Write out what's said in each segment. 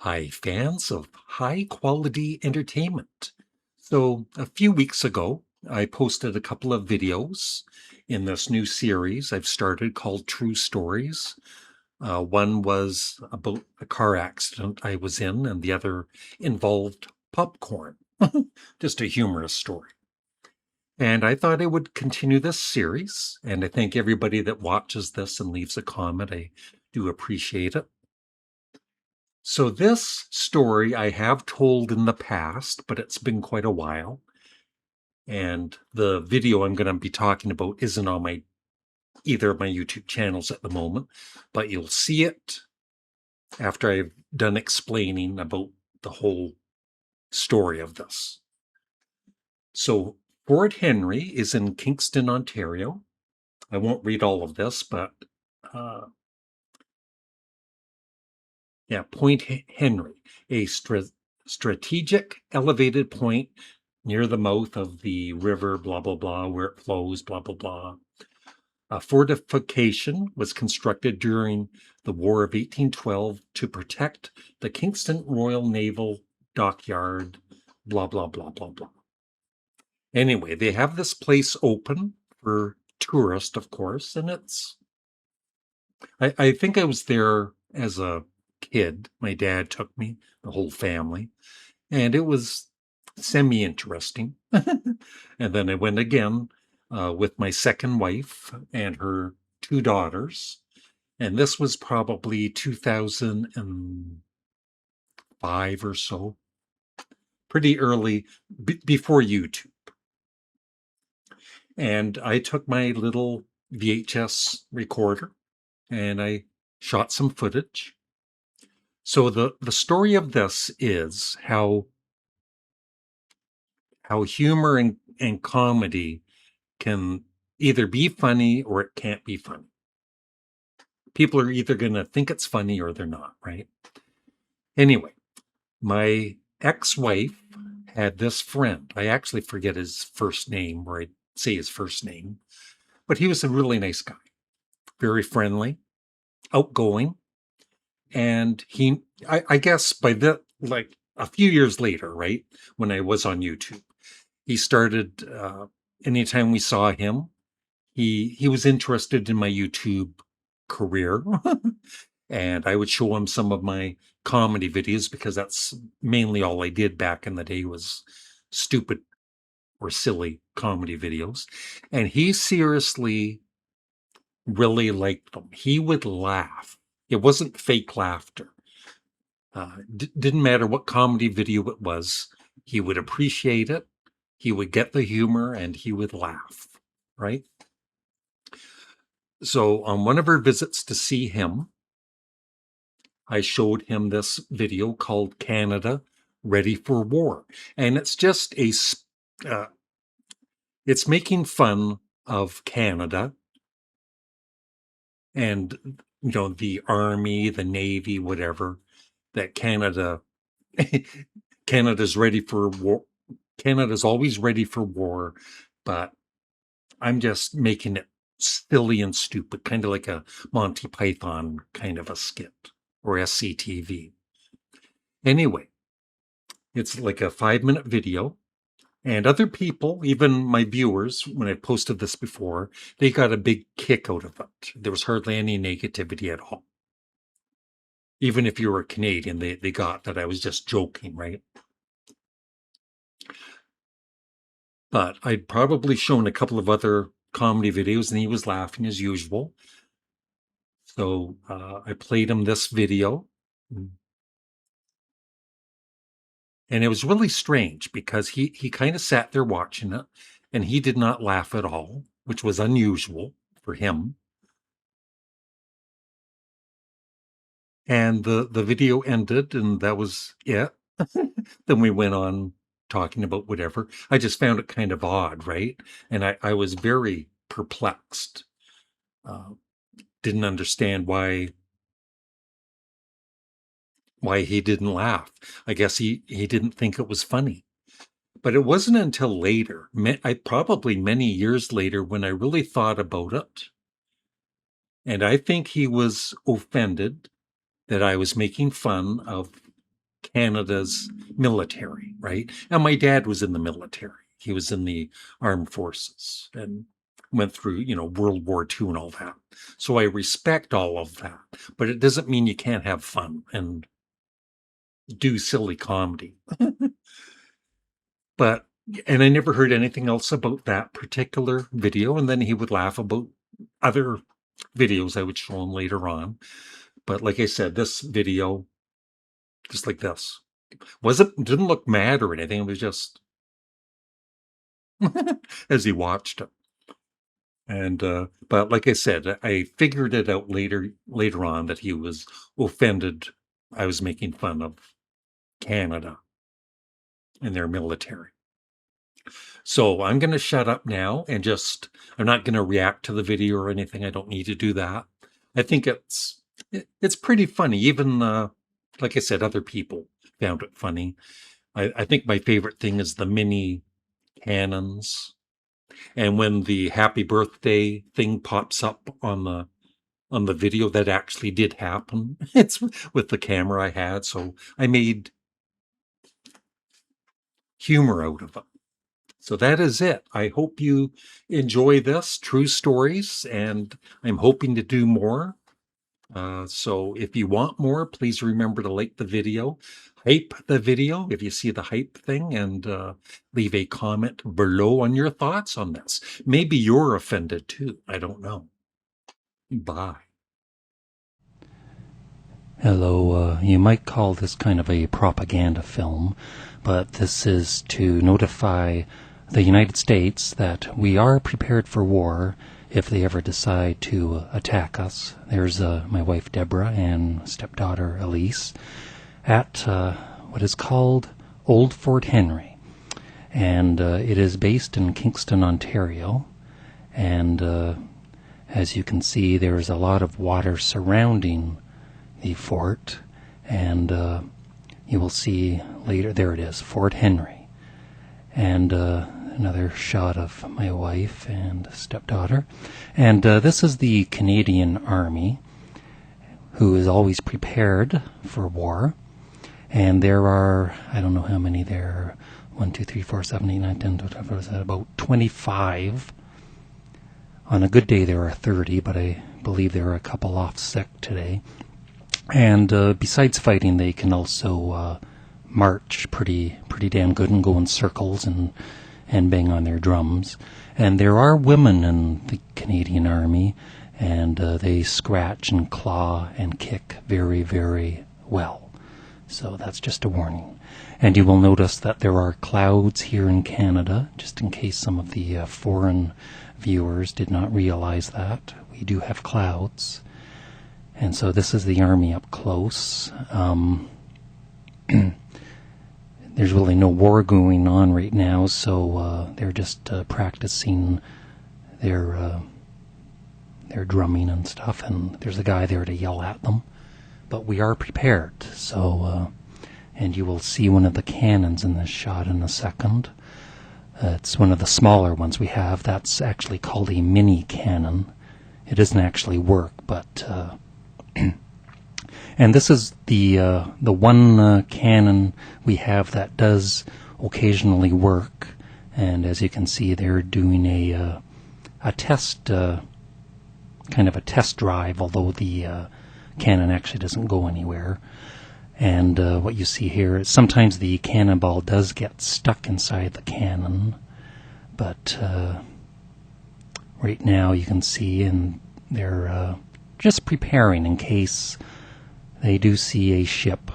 Hi, fans of high quality entertainment. So, a few weeks ago, I posted a couple of videos in this new series I've started called True Stories. One was about a car accident I was in, and the other involved popcorn. Just a humorous story. And I thought I would continue this series, and I thank everybody that watches this and leaves a comment. I do appreciate it. So this story I have told in the past, but it's been quite a while. And the video I'm going to be talking about isn't on either of my YouTube channels at the moment, but you'll see it after I've done explaining about the whole story of this. So Fort Henry is in Kingston, Ontario. I won't read all of this, but uh, yeah, Point Henry, a strategic elevated point near the mouth of the river, blah, blah, blah, where it flows, blah, blah, blah. A fortification was constructed during the War of 1812 to protect the Kingston Royal Naval Dockyard, blah, blah, blah, blah, blah. Anyway, they have this place open for tourists, of course, and I think I was there as a kid. My dad took me, the whole family, and it was semi-interesting. And then I went again with my second wife and her two daughters, and this was probably 2005 or so, pretty early before YouTube. And I took my little VHS recorder and I shot some footage. So the story of this is how humor and comedy can either be funny or it can't be funny. People are either going to think it's funny or they're not, right? Anyway, my ex-wife had this friend. I actually forget his first name, or I'd say his first name, but he was a really nice guy, very friendly, outgoing. And I guess by like a few years later, right, when I was on YouTube, he started, anytime we saw him, he was interested in my YouTube career. And I would show him some of my comedy videos because that's mainly all I did back in the day was stupid or silly comedy videos. And he seriously really liked them. He would laugh. It wasn't fake laughter. Didn't matter what comedy video it was. He would appreciate it. He would get the humor and he would laugh, right? So on one of our visits to see him, I showed him this video called Canada Ready for War. And it's just it's making fun of Canada and, the army, the navy, whatever, that Canada's ready for war. Canada's always ready for war, but I'm just making it silly and stupid, kind of like a Monty Python kind of a skit or SCTV. Anyway, it's like a 5-minute video. And other people, even my viewers, when I posted this before, they got a big kick out of it. There was hardly any negativity at all. Even if you were a Canadian, they got that I was just joking, right? But I'd probably shown a couple of other comedy videos and he was laughing as usual. So I played him this video. And it was really strange because he kind of sat there watching it and he did not laugh at all, which was unusual for him. And the video ended and that was it. Then we went on talking about whatever. I just found it kind of odd, right? And I was very perplexed. Uh, didn't understand why he didn't laugh. I guess he didn't think it was funny. But it wasn't until later, probably many years later, when I really thought about it. And I think he was offended that I was making fun of Canada's military, right? And my dad was in the military. He was in the armed forces and went through, World War II and all that. So I respect all of that, but it doesn't mean you can't have fun and do silly comedy. And I never heard anything else about that particular video. And then he would laugh about other videos I would show him later on. But like I said, this video, just like this, didn't look mad or anything. It was just as he watched it. And but like I said, I figured it out later on that he was offended I was making fun of Canada and their military. So I'm going to shut up now and I'm not going to react to the video or anything. I don't need to do that. I think it's pretty funny. Even like I said, other people found it funny. I think my favorite thing is the mini cannons. And when the happy birthday thing pops up on the video, that actually did happen. It's with the camera I had, so I made humor out of it. So that is it. I hope you enjoy this, true stories, and I'm hoping to do more. So if you want more, please remember to like the video, hype the video if you see the hype thing, and leave a comment below on your thoughts on this. Maybe you're offended too. I don't know. Bye. Hello, you might call this kind of a propaganda film, but this is to notify the United States that we are prepared for war if they ever decide to attack us. There's my wife Deborah and stepdaughter Elise at what is called Old Fort Henry. And it is based in Kingston, Ontario. And as you can see, there's a lot of water surrounding the fort. And you will see later, there it is, Fort Henry. And another shot of my wife and stepdaughter. And this is the Canadian Army, who is always prepared for war. And there are, I don't know how many there are, 1, 2, 3, 4, 7, 8, 9, 10, 12, about 25. On a good day there are 30, but I believe there are a couple off sick today. And besides fighting, they can also march pretty damn good and go in circles and bang on their drums. And there are women in the Canadian Army, and they scratch and claw and kick very, very well. So that's just a warning. And you will notice that there are clouds here in Canada, just in case some of the foreign viewers did not realize that. We do have clouds. And so this is the Army up close. There's really no war going on right now, so they're just practicing their drumming and stuff, and there's a guy there to yell at them. But we are prepared, so and you will see one of the cannons in this shot in a second. It's one of the smaller ones we have. That's actually called a mini cannon. It doesn't actually work, but and this is the one cannon we have that does occasionally work. And as you can see, they're doing a test, kind of a test drive, although the cannon actually doesn't go anywhere. And what you see here is sometimes the cannonball does get stuck inside the cannon, but right now you can see, and they're just preparing in case they do see a ship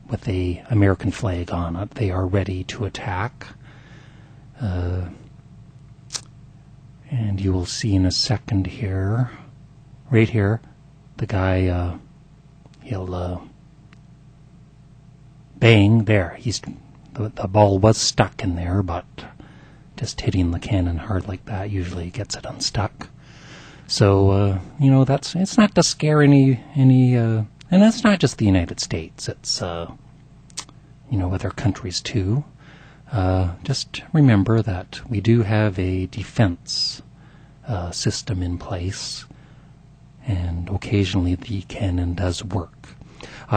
with a American flag on it. They are ready to attack. And you will see in a second here, right here, the guy, he'll bang there. The ball was stuck in there, but just hitting the cannon hard like that usually gets it unstuck. So it's not to scare any, and that's not just the United States. It's other countries too. Just remember that we do have a defense system in place, and occasionally the cannon does work.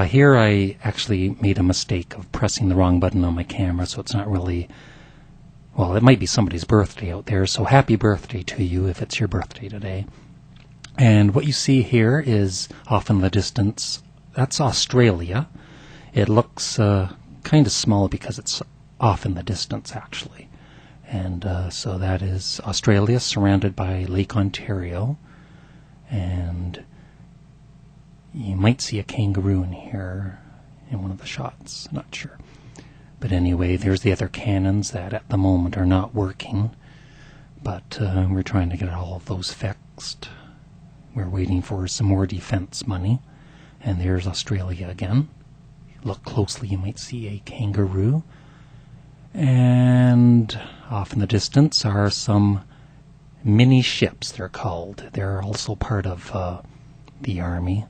Here I actually made a mistake of pressing the wrong button on my camera, so it's not really... Well, it might be somebody's birthday out there, so happy birthday to you if it's your birthday today. And what you see here is off in the distance, that's Australia. It looks kind of small because it's off in the distance, actually. And so that is Australia, surrounded by Lake Ontario. And you might see a kangaroo in here in one of the shots, not sure. But anyway, there's the other cannons that at the moment are not working. But we're trying to get all of those fixed. We're waiting for some more defense money. And there's Australia again. Look closely, you might see a kangaroo. And off in the distance are some mini ships, they're called. They're also part of the Army.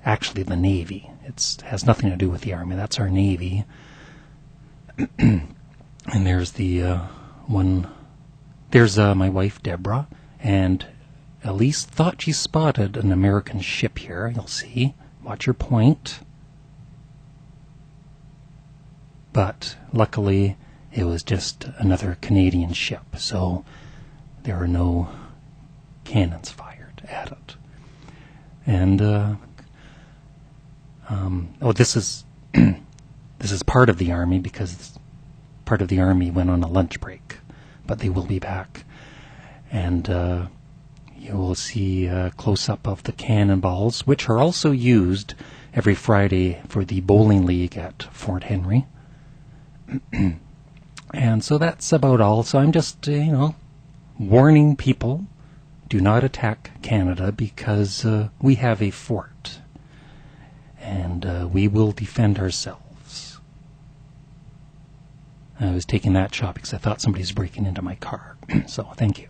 Actually, the Navy. It has nothing to do with the Army. That's our Navy. And there's the one... There's my wife, Deborah. And Elise thought she spotted an American ship here. You'll see. Watch your point. But luckily, it was just another Canadian ship, so there are no cannons fired at it. And this is this is part of the Army, because part of the Army went on a lunch break, but they will be back. And you will see a close-up of the cannonballs, which are also used every Friday for the bowling league at Fort Henry. And so that's about all. So I'm just, warning people, do not attack Canada, because we have a fort. And we will defend ourselves. I was taking that shot because I thought somebody was breaking into my car. So thank you.